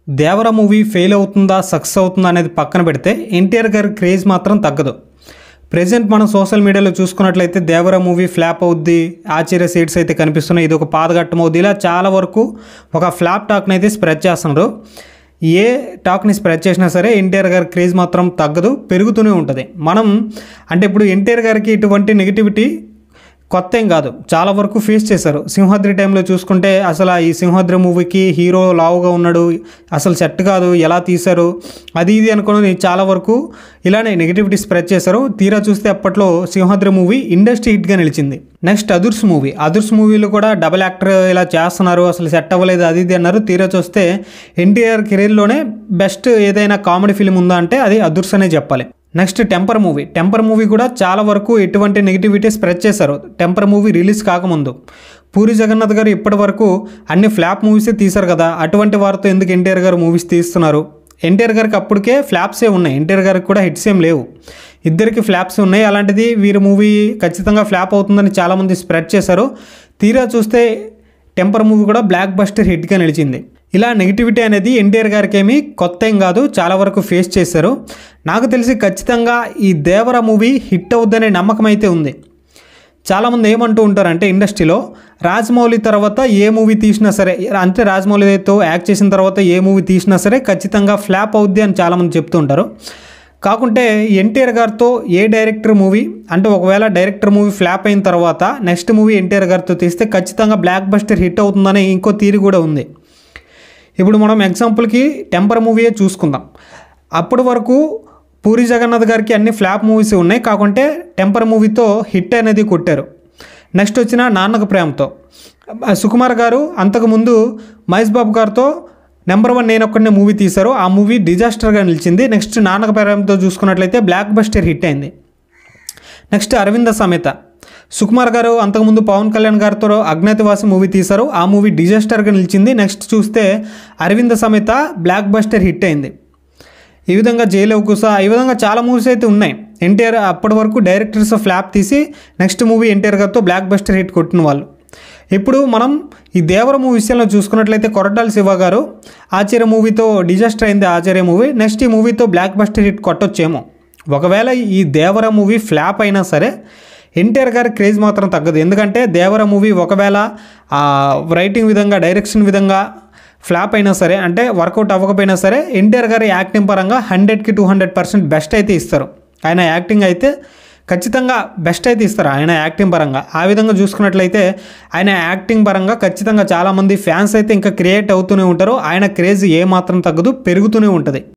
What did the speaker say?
దేవర movie fail అవుతుందా success అవుతుందా అనేది పక్కన పెడితే ఎన్టీఆర్ గారి క్రేజ్ మాత్రం తగ్గదు. ప్రెజెంట్ మనం సోషల్ మీడియాలో చూసుకున్నట్లయితే దేవర మూవీ ఫ్లాప్ అవుద్ది, ఆశ్చర్య సీట్స్ అయితే కనిపిస్తున్నాయి, ఇది ఒక పాదఘట్టం అవుద్ది, ఇలా చాలా వరకు ఒక ఫ్లాప్ టాక్ని అయితే స్ప్రెడ్ చేస్తున్నారు. ఏ టాక్ని స్ప్రెడ్ చేసినా సరే ఎన్టీఆర్ గారి క్రేజ్ మాత్రం తగ్గదు, పెరుగుతూనే ఉంటుంది. మనం అంటే ఇప్పుడు ఎన్టీఆర్ గారికి ఇటువంటి నెగిటివిటీ కొత్త ఏం కాదు, చాలా వరకు ఫేస్ చేశారు. సింహాద్రి టైంలో చూసుకుంటే అసలు ఈ సింహాద్రి మూవీకి హీరో లావుగా ఉన్నాడు, అసలు సెట్ కాదు, ఎలా తీశారు అది ఇది అనుకుని చాలా వరకు ఇలానే నెగిటివిటీ స్ప్రెడ్ చేశారు. తీరా చూస్తే అప్పట్లో సింహాద్రి మూవీ ఇండస్ట్రీ హిట్గా నిలిచింది. నెక్స్ట్ అదుర్స్ మూవీలో కూడా డబుల్ యాక్టర్ ఇలా చేస్తున్నారు, అసలు సెట్ అవ్వలేదు అది ఇది అన్నారు. తీరా చూస్తే ఎన్టీఆర్ కెరీర్లోనే బెస్ట్ ఏదైనా కామెడీ ఫిల్మ్ ఉందా అంటే అది అదుర్స్ అనే చెప్పాలి. నెక్స్ట్ టెంపర్ మూవీ కూడా చాలా వరకు ఎటువంటి నెగిటివిటీ స్ప్రెడ్ చేశారు. టెంపర్ మూవీ రిలీజ్ కాకముందు పూరి జగన్నాథ్ గారు ఇప్పటి వరకు అన్ని ఫ్లాప్ మూవీసే తీశారు కదా, అటువంటి వారితో ఎందుకు ఎన్టీఆర్ గారు మూవీస్ తీస్తున్నారు? ఎన్టీఆర్ గారికి అప్పటికే ఫ్లాప్సే ఉన్నాయి, ఎన్టీఆర్ గారికి కూడా హిట్స్ ఏం లేవు, ఇద్దరికి ఫ్లాప్స్ ఉన్నాయి. అలాంటిది వీరి మూవీ ఖచ్చితంగా ఫ్లాప్ అవుతుందని చాలామంది స్ప్రెడ్ చేశారు. తీరా చూస్తే టెంపర్ మూవీ కూడా బ్లాక్ బస్టర్ హిట్గా నిలిచింది. ఇలా నెగిటివిటీ అనేది ఎన్టీఆర్ గారికి ఏమీ కొత్త ఏం కాదు, చాలా వరకు ఫేస్ చేశారు. నాకు తెలిసి ఖచ్చితంగా ఈ దేవర మూవీ హిట్ అవుద్దనే నమ్మకం అయితే ఉంది. చాలామంది ఏమంటూ ఉంటారంటే ఇండస్ట్రీలో రాజమౌళి తర్వాత ఏ మూవీ తీసినా సరే, అంటే రాజమౌళితో యాక్ట్ చేసిన తర్వాత ఏ మూవీ తీసినా సరే ఖచ్చితంగా ఫ్లాప్ అవుద్ది అని చాలామంది చెప్తూ ఉంటారు. కాకుంటే ఎన్టీఆర్ గారితో ఏ డైరెక్టర్ మూవీ అంటే ఒకవేళ డైరెక్టర్ మూవీ ఫ్లాప్ అయిన తర్వాత నెక్స్ట్ మూవీ ఎన్టీఆర్ గారితో తీస్తే ఖచ్చితంగా బ్లాక్ బస్టర్ హిట్ అవుతుందనే ఇంకో థియరీ కూడా ఉంది. ఇప్పుడు మనం ఎగ్జాంపుల్కి టెంపర్ మూవీయే చూసుకుందాం. అప్పటి వరకు పూరి జగన్నాథ్ గారికి అన్ని ఫ్లాప్ మూవీస్ ఉన్నాయి, కాకుంటే టెంపర్ మూవీతో హిట్ అనేది కొట్టారు. నెక్స్ట్ వచ్చిన నాన్నకు ప్రేమతో సుకుమార్ గారు అంతకుముందు మహేష్ బాబు గారితో నెంబర్ 1 నేనొక్కడినే మూవీ తీశారు, ఆ మూవీ డిజాస్టర్గా నిలిచింది. నెక్స్ట్ నాన్నకు ప్రేమతో చూసుకున్నట్లయితే బ్లాక్ బస్టర్ హిట్ అయింది. నెక్స్ట్ అరవింద సమేత సుకుమార్ గారు అంతకుముందు పవన్ కళ్యాణ్ గారితో అజ్ఞాతవాసి మూవీ తీశారు, ఆ మూవీ డిజాస్టర్గా నిలిచింది. నెక్స్ట్ చూస్తే Aravinda Sametha block buster hit అయింది. ఈ విధంగా జైలు కుసా, ఈ విధంగా చాలా మూవీస్ అయితే ఉన్నాయి. ఎన్టీఆర్ అప్పటి వరకు డైరెక్టర్స్ ఫ్లాప్ తీసి నెక్స్ట్ మూవీ ఎన్టీఆర్ గారితో బ్లాక్ బస్టర్ హిట్ కొట్టిన వాళ్ళు. ఇప్పుడు మనం ఈ దేవర మూవీ విషయంలో చూసుకున్నట్లయితే కొరటాల శివ గారు ఆచార్య మూవీతో డిజాస్టర్ అయింది ఆచార్య మూవీ, నెక్స్ట్ ఈ మూవీతో బ్లాక్ బస్టర్ హిట్ కొట్టొచ్చేమో. ఒకవేళ ఈ దేవర మూవీ ఫ్లాప్ అయినా సరే ఎన్టీఆర్ గారి క్రేజ్ మాత్రం తగ్గదు. ఎందుకంటే దేవర మూవీ ఒకవేళ రైటింగ్ విధంగా డైరెక్షన్ విధంగా ఫ్లాప్ అయినా సరే, అంటే వర్కౌట్ అవ్వకపోయినా సరే ఎన్టీఆర్ గారి యాక్టింగ్ పరంగా 100కి 200% బెస్ట్ అయితే ఇస్తారు. ఆయన యాక్టింగ్ అయితే ఖచ్చితంగా బెస్ట్ అయితే ఇస్తారు ఆయన యాక్టింగ్ పరంగా. ఆ విధంగా చూసుకున్నట్లయితే ఆయన యాక్టింగ్ పరంగా ఖచ్చితంగా చాలామంది ఫ్యాన్స్ అయితే ఇంకా క్రియేట్ అవుతూనే ఉంటారు. ఆయన క్రేజ్ ఏమాత్రం తగ్గదు, పెరుగుతూనే ఉంటుంది.